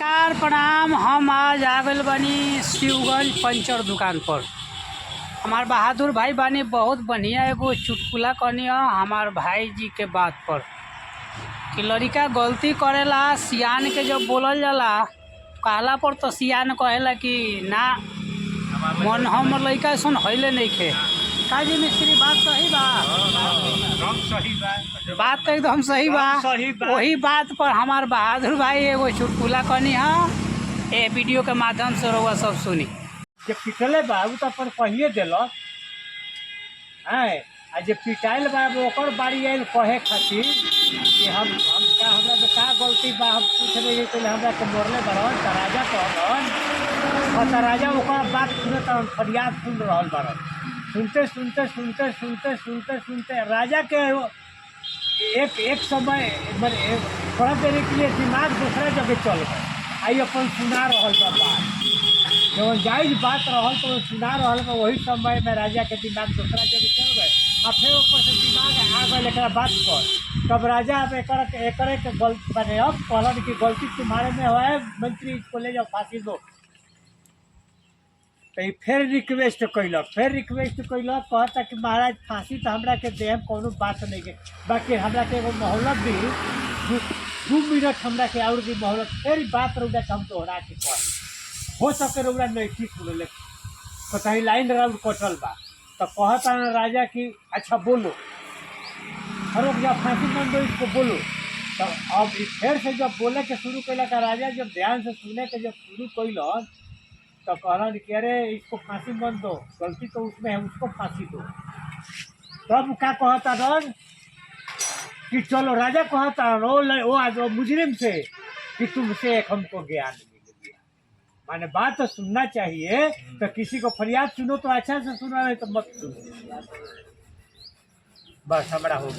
कार प्रणाम। हम आज आ गइल बानी शिवगंज पंचर दुकान पर। हमार बहादुर भाई बानी बहुत बढ़िया एगो चुटकुला कहनी हमार भाई जी के बात पर कि लड़का गलती करेला सियान के जब बोलल जाला कहला पर तो सियान कहेला कि ना मन हम लड़का सुन हईले नहीं खे काजी मिस्त्री बात सही बा। बात तो एकदम सही बा। वही बात पर हमार बहादुर भाई एगो चुटकुला कहनी है ए वीडियो के माध्यम से रउआ सब सुनी। जे पिटले बा उ तो अपन कहिए दिलक है आ जे पिटाइल बा ओकर बारी आइल कहे खातिर कि हम का हमरा में का गलती बा हम पूछ रहे तो हमरा के मोरले बरन त राजा कहलन और त राजा ओकर बात सुनत फरियाद सुन रहल बरन। सुनते सुनते सुनते सुनते सुनते सुनते राजा के एक समय थोड़ा देर के लिए दिमाग दूसरा जगह चल गए आई अपन सुना रहल बा बात जब जायज बात रहल तो सुना रहल बा। वही समय में राजा के दिमाग दूसरा जगह चल गए और फिर ऊपर से दिमाग आ गए एक बात पर। तब राजा अब एक गलती बने अब कहलन कि गलती तुम्हारे में है मंत्री इसको ले जाओ फांसी दो। तो फिर रिक्वेस्ट कैलक कहता कि महाराज फांसी तो हमरा के देहम कोनो बात नहीं के बाकी हमरा के एगो मोहलत दी 2 मिनट हमरा के और भी मोहलत फिर बात रउरा के हम दोहरा के कह हो सके रउरा नहीं ठीक बोले तो कहीं लाइन राउंड कटल बा तो कहता ना राजा कि अच्छा बोलो अरे जब फांसी मन दो इसको बोलो। तो अब फिर से जब बोले के शुरू कैलक राजा जब ध्यान से सुने के जब शुरू कैलन तो कहलन कि अरे इसको फांसी मत दो गलती तो उसमें है उसको फांसी दो। तब क्या कहता रन कि चलो राजा कहता वो मुजरिम से कि तुमसे एक हमको ज्ञान मिल गया। माने बात तो सुनना चाहिए तो किसी को फरियाद सुनो तो अच्छा से सुना नहीं तो मत सुनो। बस हमारा हो गया।